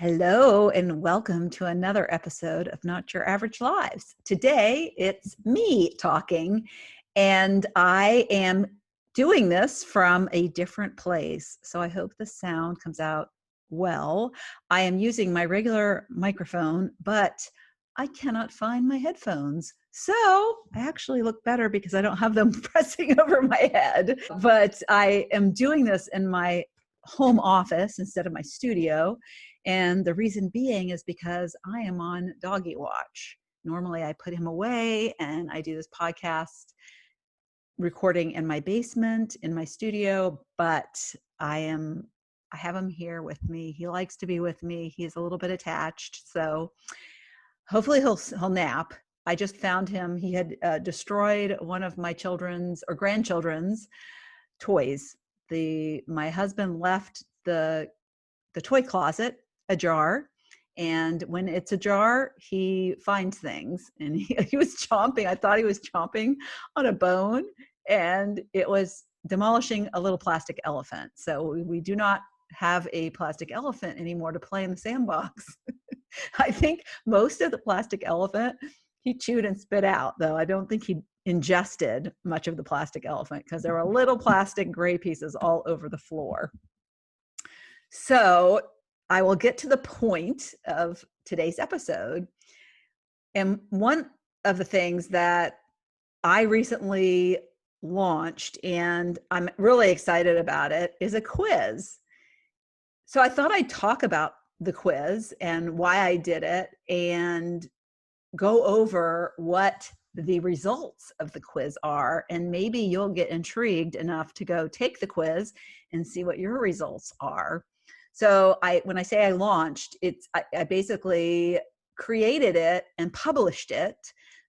Hello, and welcome to another episode of Not Your Average Lives. Today, it's me talking, and I am doing this from a different place. So I hope the sound comes out well. I am using my regular microphone, but I cannot find my headphones. So I actually look better because I don't have them pressing over my head. But I am doing this in my home office instead of my studio. And the reason being is because I am on doggy watch. Normally I put him away and I do this podcast recording in my basement, in my studio, but I have him here with me. He likes to be with me. He's a little bit attached. So hopefully he'll nap. I just found him. He had destroyed one of my children's or grandchildren's toys. My husband left the toy closet ajar, and when it's ajar, he finds things, and he was chomping. I thought he was chomping on a bone, and it was demolishing a little plastic elephant. So we do not have a plastic elephant anymore to play in the sandbox. I think most of the plastic elephant he chewed and spit out, though. I don't think he ingested much of the plastic elephant because there were little plastic gray pieces all over the floor. So I will get to the point of today's episode. And one of the things that I recently launched, and I'm really excited about it, is a quiz. So I thought I'd talk about the quiz and why I did it and go over what the results of the quiz are. And maybe you'll get intrigued enough to go take the quiz and see what your results are. So when I say I launched, I basically created it and published it.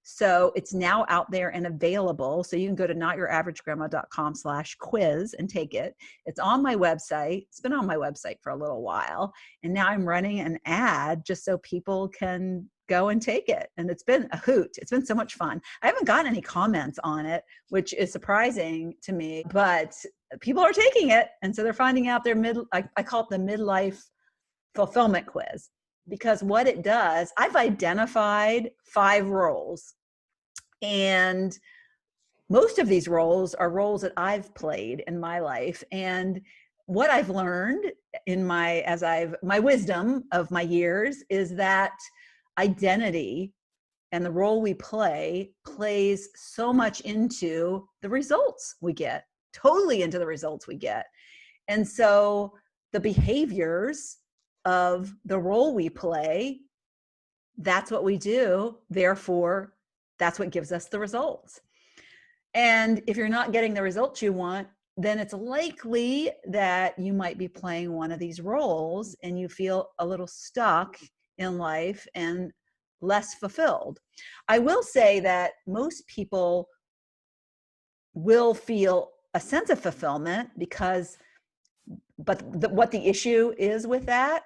So it's now out there and available. So you can go to notyouraverage-grandma.com/quiz and take it. It's on my website. It's been on my website for a little while. And now I'm running an ad just so people can go and take it. And it's been a hoot. It's been so much fun. I haven't gotten any comments on it, which is surprising to me, but people are taking it. And so they're finding out I call it the Midlife Fulfillment Quiz. Because what it does, I've identified 5 roles, and most of these roles are roles that I've played in my life. And what I've learned in my wisdom of my years is that identity and the role we play plays so much into the results we get, totally into the results we get. And so the behaviors of the role we play, that's what we do. Therefore, that's what gives us the results. And if you're not getting the results you want, then it's likely that you might be playing one of these roles and you feel a little stuck in life and less fulfilled. I will say that most people will feel a sense of fulfillment what the issue is with that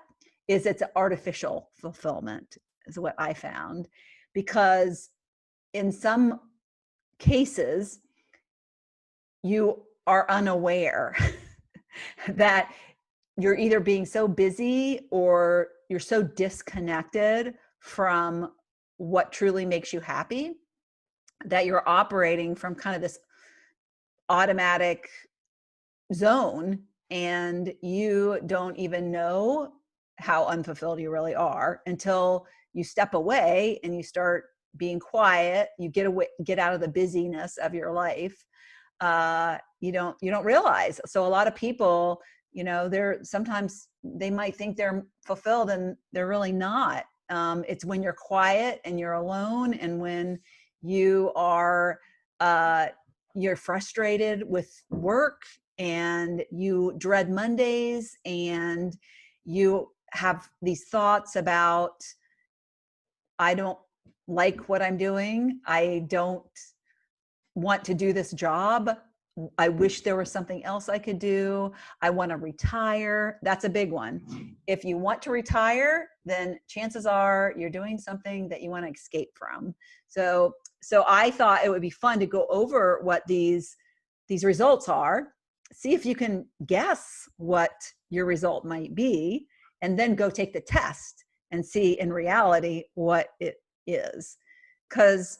is it's artificial fulfillment, is what I found. Because in some cases, you are unaware that you're either being so busy or you're so disconnected from what truly makes you happy that you're operating from kind of this automatic zone, and you don't even know how unfulfilled you really are until you step away and you start being quiet. You get out of the busyness of your life. You don't realize. So a lot of people, sometimes they might think they're fulfilled and they're really not. It's when you're quiet and you're alone, and when you are you're frustrated with work and you dread Mondays and you have these thoughts about, I don't like what I'm doing. I don't want to do this job. I wish there was something else I could do. I want to retire. That's a big one. If you want to retire, then chances are you're doing something that you want to escape from. So I thought it would be fun to go over what these results are, see if you can guess what your result might be, and then go take the test and see in reality what it is. Because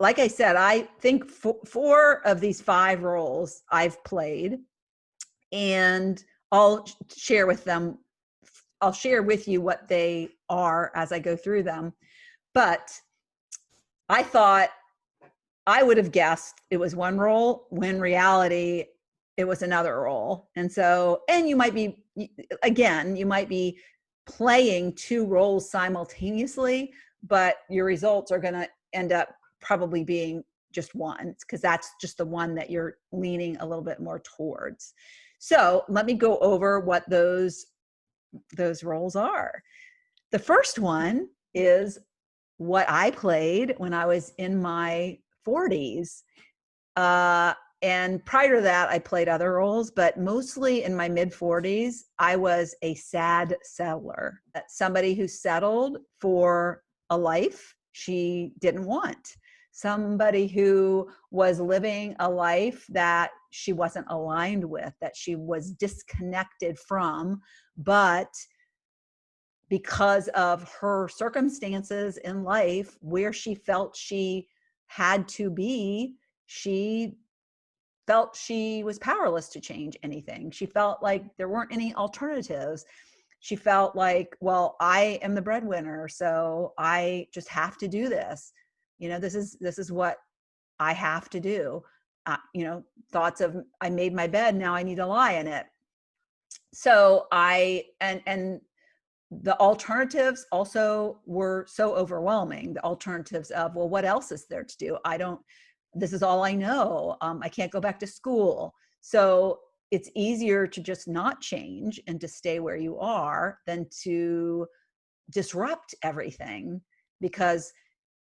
like I said, I think four of these 5 roles I've played, and I'll share with you what they are as I go through them. But I thought I would have guessed it was one role when reality it was another role. And so, and you might be playing 2 roles simultaneously, but your results are going to end up probably being just one, because that's just the one that you're leaning a little bit more towards. So let me go over what those roles are. The first one is what I played when I was in my 40s. And prior to that, I played other roles, but mostly in my mid 40s, I was a sad settler, somebody who settled for a life she didn't want, somebody who was living a life that she wasn't aligned with, that she was disconnected from, but because of her circumstances in life where she felt she had to be, she felt she was powerless to change anything. She felt like there weren't any alternatives. She felt like, well, I am the breadwinner, so I just have to do this. This is what I have to do. Thoughts of, I made my bed, now I need to lie in it. So and the alternatives also were so overwhelming. The alternatives of, well, what else is there to do? This is all I know. I can't go back to school. So it's easier to just not change and to stay where you are than to disrupt everything, because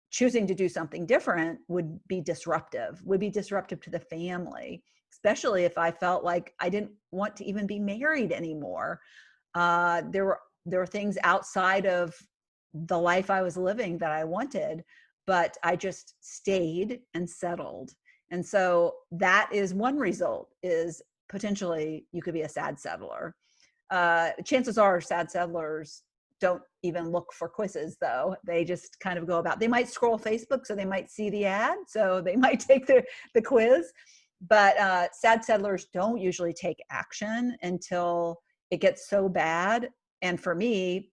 choosing to do something different would be disruptive to the family, especially if I felt like I didn't want to even be married anymore. There were things outside of the life I was living that I wanted, but I just stayed and settled. And so that is one result, is potentially you could be a sad settler. Chances are sad settlers don't even look for quizzes, though. They just kind of go about, they might scroll Facebook, so they might see the ad, so they might take the quiz. But sad settlers don't usually take action until it gets so bad. And for me,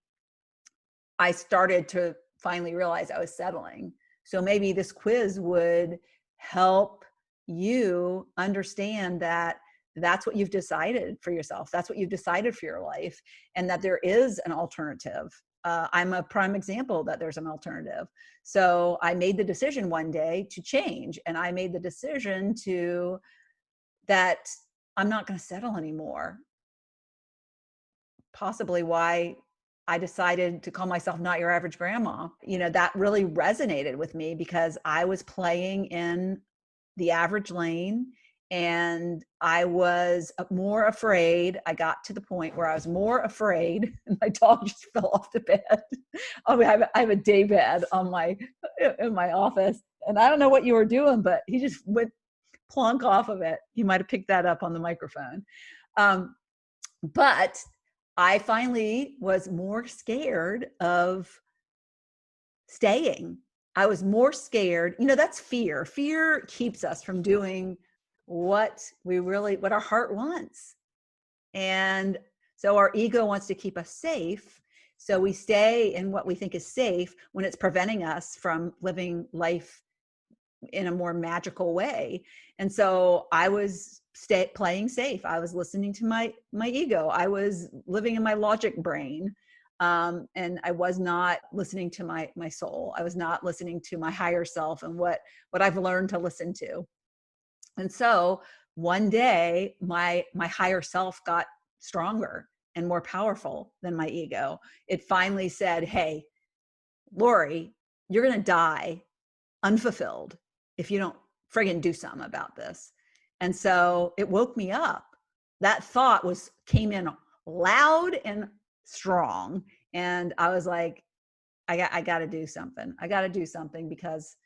I started to finally realize I was settling. So maybe this quiz would help you understand that that's what you've decided for yourself. That's what you've decided for your life, and that there is an alternative. I'm a prime example that there's an alternative. So I made the decision one day to change, and I made the decision that I'm not going to settle anymore. Possibly why I decided to call myself Not Your Average Grandma. That really resonated with me, because I was playing in the average lane, and I was more afraid. I got to the point where I was more afraid, and my dog just fell off the bed. I have a day bed in my office, and I don't know what you were doing, but he just went plunk off of it. You might have picked that up on the microphone. But I finally was more scared of staying. I was more scared. That's fear. Fear keeps us from doing what our heart wants. And so our ego wants to keep us safe. So we stay in what we think is safe when it's preventing us from living life in a more magical way. And so I was playing safe. I was listening to my ego. I was living in my logic brain. And I was not listening to my soul. I was not listening to my higher self and what I've learned to listen to. And so one day my higher self got stronger and more powerful than my ego. It finally said, hey, Lori, you're going to die unfulfilled if you don't friggin' do something about this. And so it woke me up. That thought came in loud and strong. And I was like, I got to do something. I got to do something, because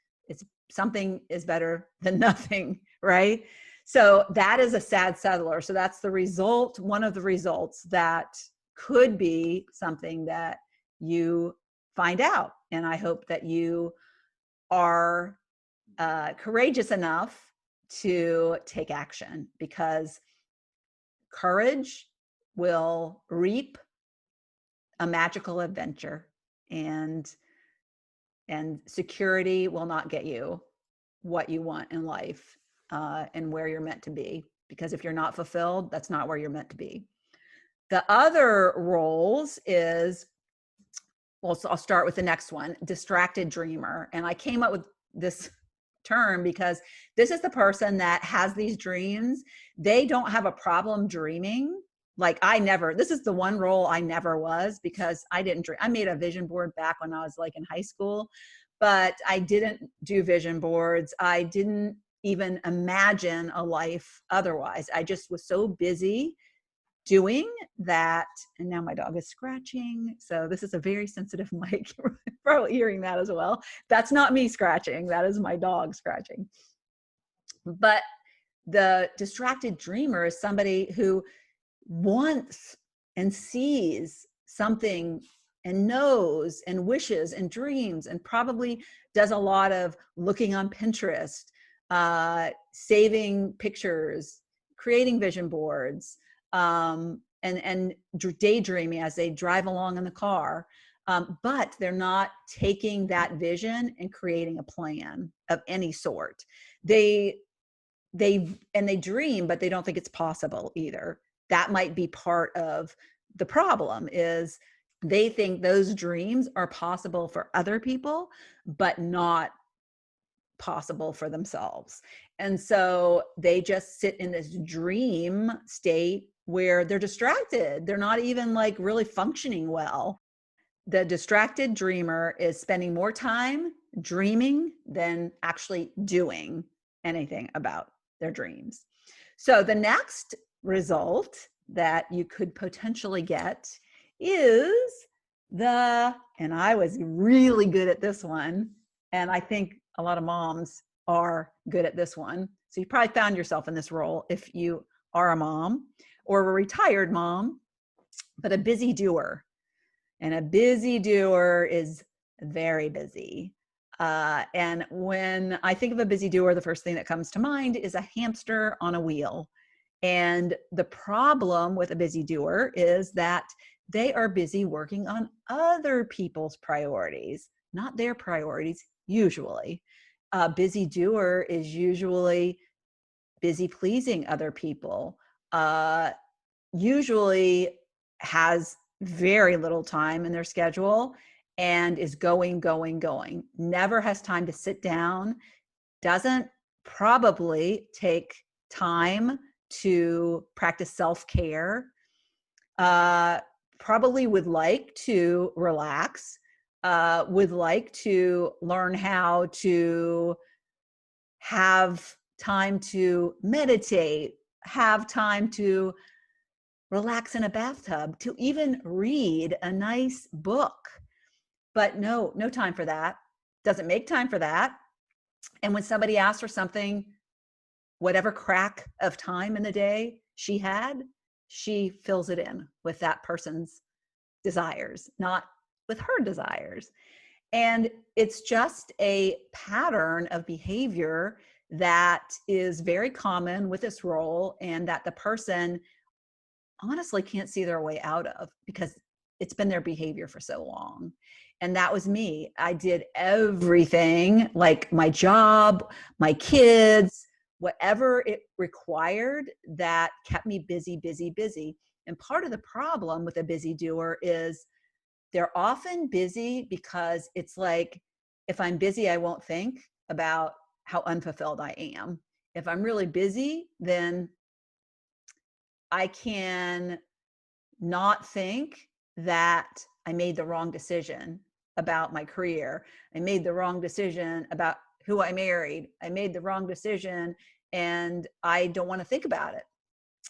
something is better than nothing. Right. So that is a sad settler. So that's the result. One of the results that could be something that you find out. And I hope that you are courageous enough to take action, because courage will reap a magical adventure, and security will not get you what you want in life, and where you're meant to be. Because if you're not fulfilled, that's not where you're meant to be. The other roles is, well, so I'll start with the next one, distracted dreamer. And I came up with this term because this is the person that has these dreams. They don't have a problem dreaming. Like this is the one role I never was, because I didn't dream. I made a vision board back when I was like in high school, but I didn't do vision boards. I didn't even imagine a life otherwise. I just was so busy doing that. And now my dog is scratching. So this is a very sensitive mic. You're probably hearing that as well. That's not me scratching. That is my dog scratching. But the distracted dreamer is somebody who wants and sees something and knows and wishes and dreams, and probably does a lot of looking on Pinterest, saving pictures, creating vision boards, and daydreaming as they drive along in the car. But they're not taking that vision and creating a plan of any sort. They dream, but they don't think it's possible either. That might be part of the problem, is they think those dreams are possible for other people, but not possible for themselves. And so they just sit in this dream state where they're distracted. They're not even like really functioning well. The distracted dreamer is spending more time dreaming than actually doing anything about their dreams. So the next result that you could potentially get is and I was really good at this one, and I think a lot of moms are good at this one. So you probably found yourself in this role if you are a mom or a retired mom, but a busy doer. And a busy doer is very busy. And when I think of a busy doer, the first thing that comes to mind is a hamster on a wheel. And the problem with a busy doer is that they are busy working on other people's priorities, not their priorities, usually. A busy doer is usually busy pleasing other people, usually has very little time in their schedule, and is going, never has time to sit down, doesn't probably take time to practice self-care, probably would like to relax, would like to learn how to have time to meditate, have time to relax in a bathtub, to even read a nice book. But no time for that. Doesn't make time for that. And when somebody asks for something, whatever crack of time in the day she had, she fills it in with that person's desires, not with her desires. And it's just a pattern of behavior that is very common with this role, and that the person honestly can't see their way out of, because it's been their behavior for so long. And that was me. I did everything, like my job, my kids, whatever it required, that kept me busy. And part of the problem with a busy doer is they're often busy because it's like, if I'm busy, I won't think about how unfulfilled I am. If I'm really busy, then I can not think that I made the wrong decision about my career. I made the wrong decision about who I married. I made the wrong decision, and I don't want to think about it.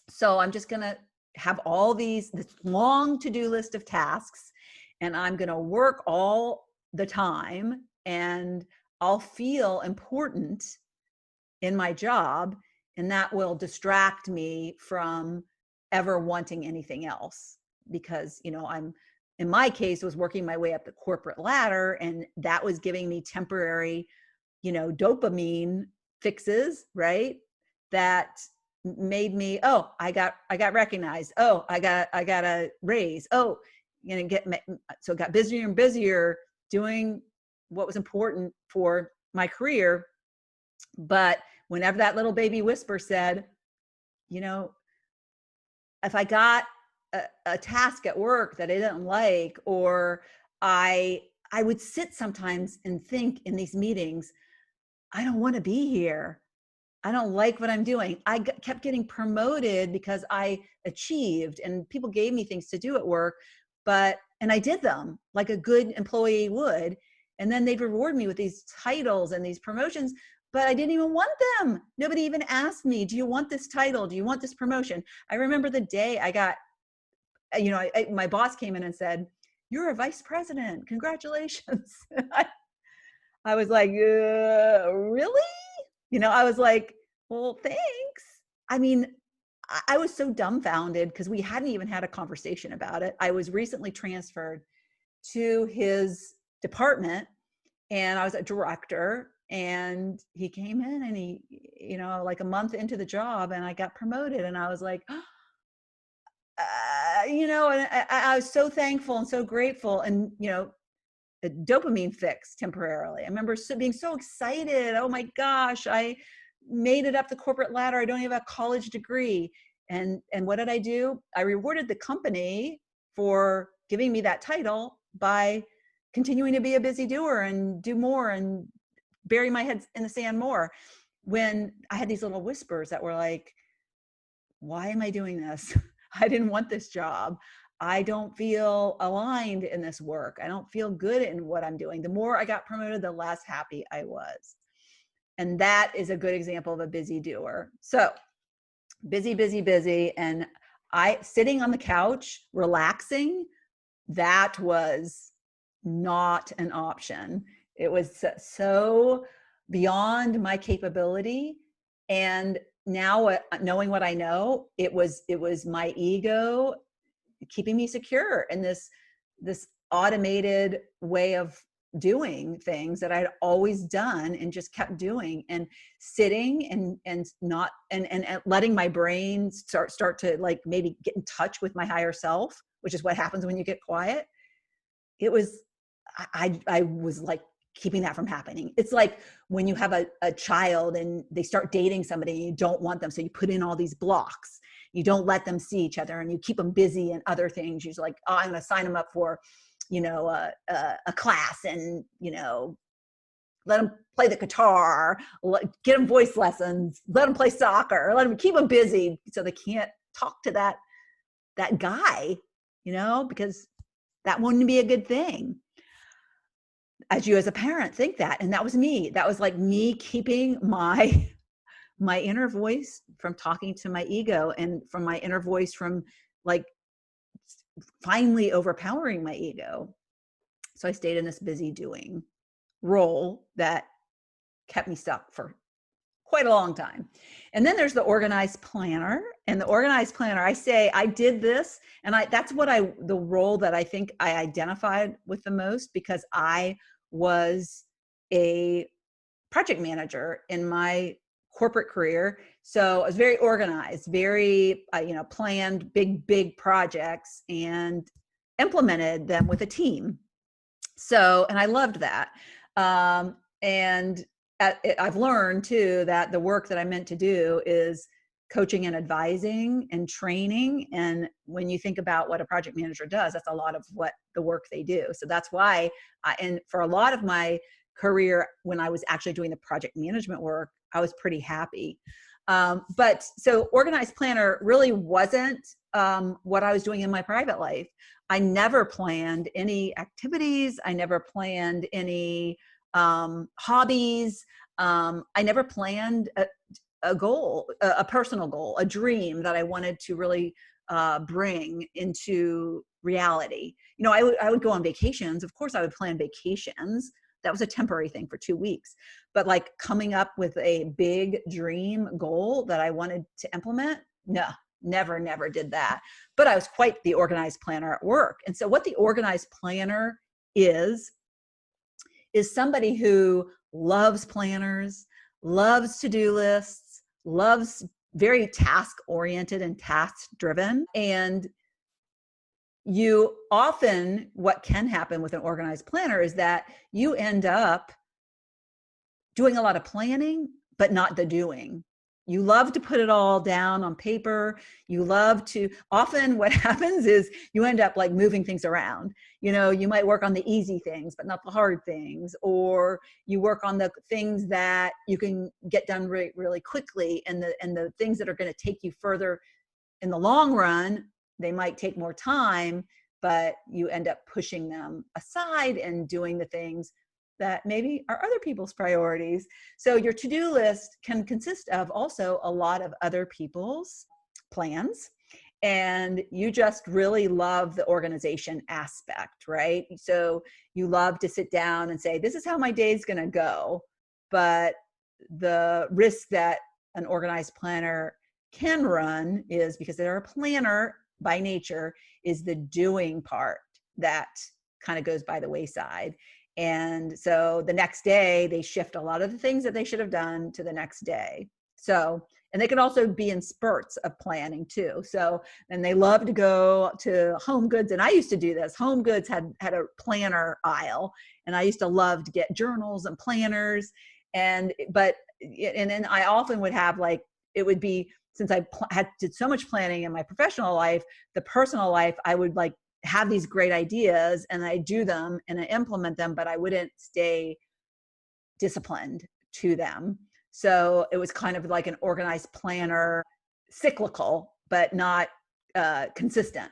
So I'm just going to have this long to-do list of tasks, and I'm going to work all the time, and I'll feel important in my job, and that will distract me from ever wanting anything else. because, I'm, in my case, was working my way up the corporate ladder, and that was giving me temporary, dopamine fixes, right? That made me, oh, I got recognized. Oh, I got a raise. Oh, so it got busier and busier doing what was important for my career. But whenever that little baby whisper said, if I got a task at work that I didn't like, or I would sit sometimes and think in these meetings, I don't want to be here. I don't like what I'm doing. I kept getting promoted because I achieved, and people gave me things to do at work, and I did them like a good employee would. And then they'd reward me with these titles and these promotions, but I didn't even want them. Nobody even asked me, do you want this title? Do you want this promotion? I remember the day I got, my boss came in and said, "You're a vice president. Congratulations." I was like, really? I was like, well, thanks. I mean, I was so dumbfounded because we hadn't even had a conversation about it. I was recently transferred to his department, and I was a director, and he came in and he, like a month into the job, and I got promoted, and I was like, and I was so thankful and so grateful, and, a dopamine fix temporarily. I remember being so excited. Oh my gosh, I made it up the corporate ladder. I don't even have a college degree. And what did I do? I rewarded the company for giving me that title by continuing to be a busy doer and do more and bury my head in the sand more. When I had these little whispers that were like, why am I doing this? I didn't want this job. I don't feel aligned in this work. I don't feel good in what I'm doing. The more I got promoted, the less happy I was. And that is a good example of a busy doer. So busy, busy, busy. And I sitting on the couch, relaxing, that was not an option. It was so beyond my capability. And now, knowing what I know, it was my ego keeping me secure in this automated way of doing things that I'd always done and just kept doing, and sitting and not and letting my brain start to like maybe get in touch with my higher self, which is what happens when you get quiet. It was I was like keeping that from happening. It's like when you have a child and they start dating somebody and you don't want them, so you put in all these blocks. You don't let them see each other, and you keep them busy in other things. You're like, oh, I'm going to sign them up for, a class, and, let them play the guitar, get them voice lessons, let them play soccer, let them keep them busy so they can't talk to that guy, because that wouldn't be a good thing. As you as a parent think that, and that was me. That was like me keeping my inner voice from talking to my ego, and from my inner voice from like finally overpowering my ego. So I stayed in this busy doing role that kept me stuck for quite a long time. And then there's the organized planner. And the organized planner, I say I did this, and that's the role that I think I identified with the most, because I was a project manager in my corporate career. So I was very organized, very, planned big projects and implemented them with a team. So, and I loved that. And I've learned too that the work that I'm meant to do is coaching and advising and training. And when you think about what a project manager does, that's a lot of what the work they do. So that's why, and for a lot of my career, when I was actually doing the project management work, I was pretty happy. But so organized planner really wasn't what I was doing in my private life. I never planned any activities. I never planned any hobbies. I never planned a goal, a personal goal, a dream that I wanted to really bring into reality. I would go on vacations. Of course, I would plan vacations. That was a temporary thing for 2 weeks. But like coming up with a big dream goal that I wanted to implement, no, never did that. But I was quite the organized planner at work. And so what the organized planner is somebody who loves planners, loves to-do lists, loves very task oriented and task driven. And you often, what can happen with an organized planner is that you end up doing a lot of planning, but not the doing. You love to put it all down on paper. You love to, often what happens is you end up like moving things around. You know, you might work on the easy things, but not the hard things, or you work on the things that you can get done really, really quickly. And the things that are going to take you further in the long run, they might take more time, but you end up pushing them aside and doing the things that maybe are other people's priorities. So your to-do list can consist of also a lot of other people's plans. And you just really love the organization aspect, right? So you love to sit down and say, this is how my day's going to go. But the risk that an organized planner can run is, because they're a planner by nature, is the doing part that kind of goes by the wayside. And so the next day they shift a lot of the things that they should have done to the next day. So, and they can also be in spurts of planning too. So, and they love to go to Home Goods. And I used to do this. Home Goods had a planner aisle, and I used to love to get journals and planners. And then I often would have, like, it would be, since I did so much planning in my professional life, the personal life, I would like have these great ideas and I do them and I implement them, but I wouldn't stay disciplined to them. So it was kind of like an organized planner, cyclical, but not consistent.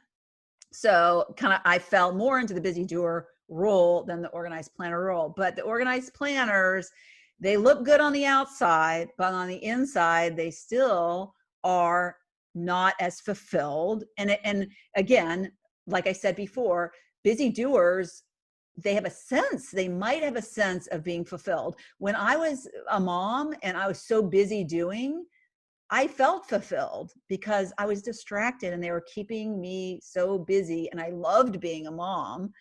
So kind of, I fell more into the busy doer role than the organized planner role. But the organized planners, they look good on the outside, but on the inside, they still are not as fulfilled. And again, like I said before, busy doers, they might have a sense of being fulfilled. When I was a mom and I was so busy doing, I felt fulfilled because I was distracted and they were keeping me so busy. And I loved being a mom.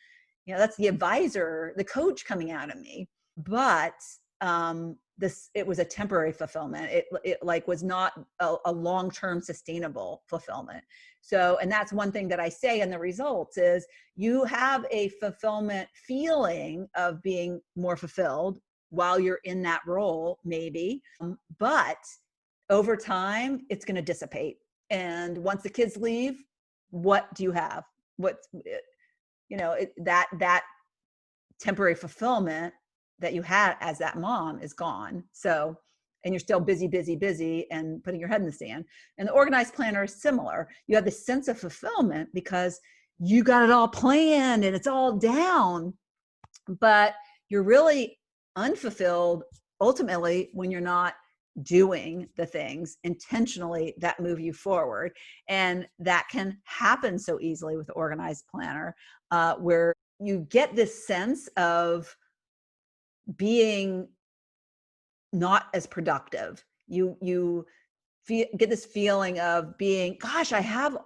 You know, that's the advisor, the coach coming out of me. But it was a temporary fulfillment. It like was not a long-term sustainable fulfillment. So, and that's one thing that I say in the results is you have a fulfillment feeling of being more fulfilled while you're in that role, maybe, but over time it's going to dissipate. And once the kids leave, what do you have? That temporary fulfillment that you had as that mom is gone. So, and you're still busy and putting your head in the sand. And the organized planner is similar. You have this sense of fulfillment because you got it all planned and it's all down, but you're really unfulfilled ultimately when you're not doing the things intentionally that move you forward. And that can happen so easily with the organized planner, where you get this sense of being not as productive. You get this feeling of being, gosh, I have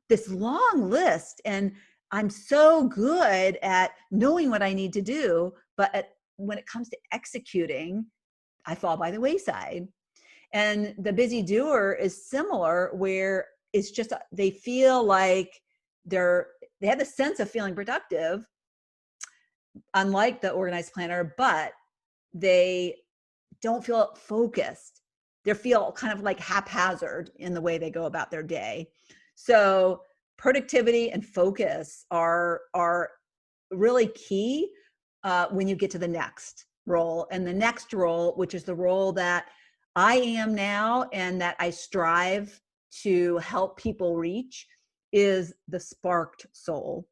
this long list and I'm so good at knowing what I need to do, but when it comes to executing, I fall by the wayside. And the busy doer is similar, where it's just, they feel like they have the sense of feeling productive, unlike the organized planner, but they don't feel focused. They feel kind of like haphazard in the way they go about their day. So productivity and focus are really key when you get to the next role. And the next role, which is the role that I am now and that I strive to help people reach, is the sparked soul.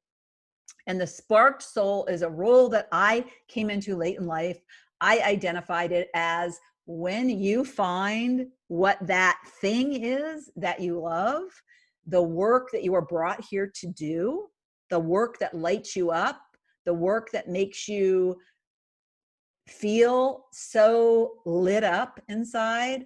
And the sparked soul is a role that I came into late in life. I identified it as when you find what that thing is that you love, the work that you are brought here to do, the work that lights you up, the work that makes you feel so lit up inside,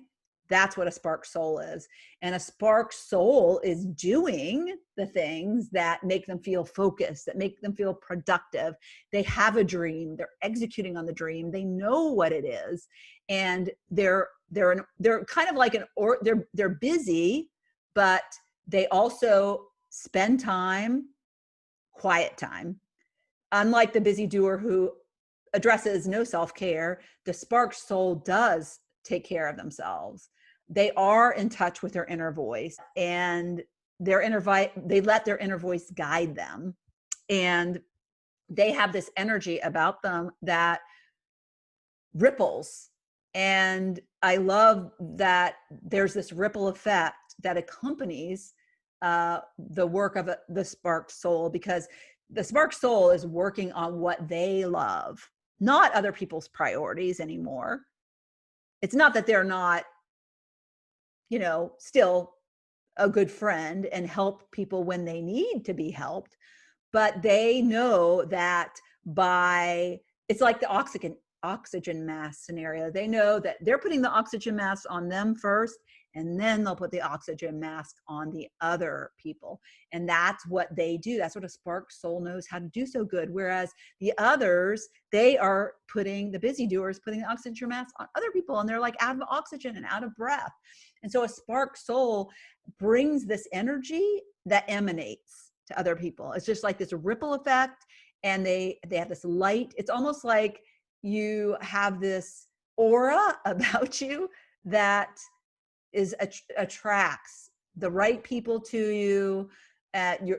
That's what a spark soul is. And a spark soul is doing the things that make them feel focused, that make them feel productive. They have a dream, they're executing on the dream, they know what it is, and they're kind of like they're busy, but they also spend time, quiet time. Unlike the busy doer who addresses no self-care, the spark soul does take care of themselves. They are in touch with their inner voice, and they let their inner voice guide them. And they have this energy about them that ripples. And I love that there's this ripple effect that accompanies the work of the spark soul, because the spark soul is working on what they love, not other people's priorities anymore. It's not that they're not, still a good friend and help people when they need to be helped, but they know that it's like the oxygen mask scenario. They know that they're putting the oxygen mask on them first, and then they'll put the oxygen mask on the other people. And that's what they do. That's what a spark soul knows how to do so good. Whereas the others, the busy doers, putting the oxygen mask on other people, and they're like out of oxygen and out of breath. And so a spark soul brings this energy that emanates to other people. It's just like this ripple effect, and they have this light. It's almost like you have this aura about you that attracts the right people to you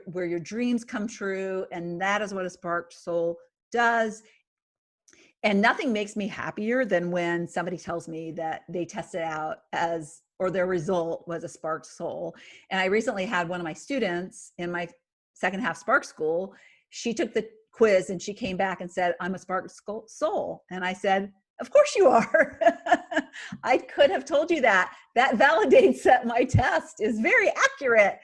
where your dreams come true. And that is what a spark soul does. And nothing makes me happier than when somebody tells me that they tested out or their result was a spark soul. And I recently had one of my students in my second half Spark School. She took the quiz and she came back and said, "I'm a spark soul." And I said, "Of course you are." I could have told you that. That validates that my test is very accurate,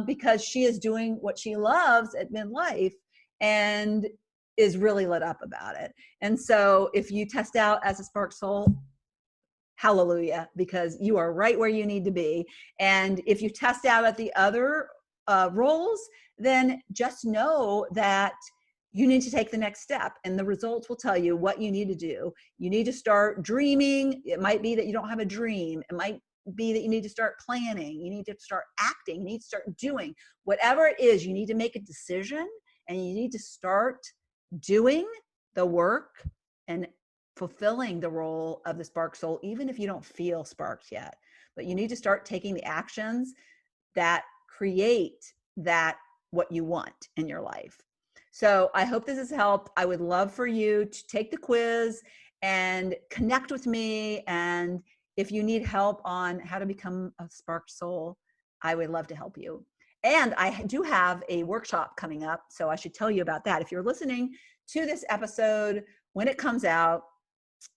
because she is doing what she loves at midlife and is really lit up about it. And so if you test out as a spark soul, hallelujah, because you are right where you need to be. And if you test out at the other roles, then just know that you need to take the next step, and the results will tell you what you need to do. You need to start dreaming. It might be that you don't have a dream. It might be that you need to start planning. You need to start acting. You need to start doing whatever it is. You need to make a decision, and you need to start doing the work and fulfilling the role of the spark soul, even if you don't feel sparked yet. But you need to start taking the actions that create what you want in your life. So I hope this has helped. I would love for you to take the quiz and connect with me. And if you need help on how to become a spark soul, I would love to help you. And I do have a workshop coming up, so I should tell you about that. If you're listening to this episode when it comes out,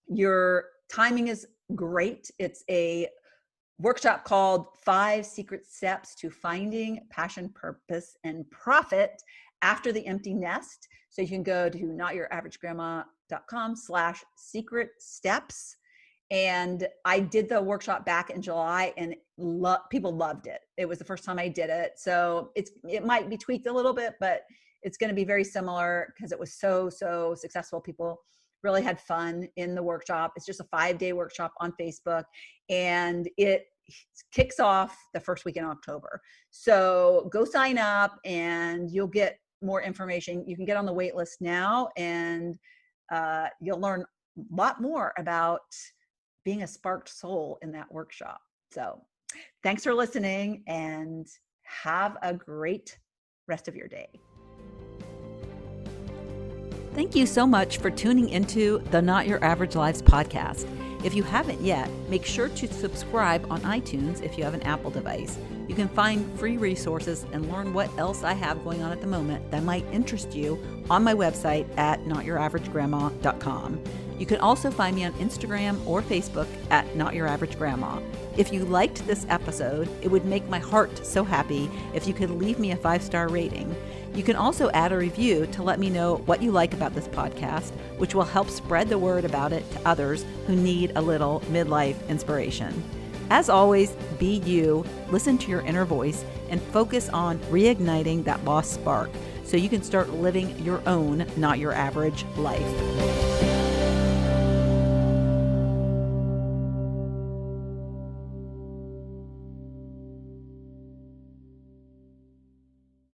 your timing is great. It's a workshop called 5 Secret Steps to Finding Passion, Purpose, and Profit After the Empty Nest. So you can go to notyouraveragegrandma.com/secret steps. And I did the workshop back in July, and people loved it. It was the first time I did it. So it might be tweaked a little bit, but it's going to be very similar because it was so successful. People really had fun in the workshop. It's just a 5-day workshop on Facebook, and it kicks off the first week in October. So go sign up and you'll get more information. You can get on the wait list now, and you'll learn a lot more about being a sparked soul in that workshop. So thanks for listening, and have a great rest of your day. Thank you so much for tuning into the Not Your Average Lives podcast. If you haven't yet, make sure to subscribe on iTunes if you have an Apple device. You can find free resources and learn what else I have going on at the moment that might interest you on my website at notyouraveragegrandma.com. You can also find me on Instagram or Facebook at Not Your Average Grandma. If you liked this episode, it would make my heart so happy if you could leave me a 5-star rating. You can also add a review to let me know what you like about this podcast, which will help spread the word about it to others who need a little midlife inspiration. As always, be you, listen to your inner voice, and focus on reigniting that lost spark so you can start living your own, not your average life.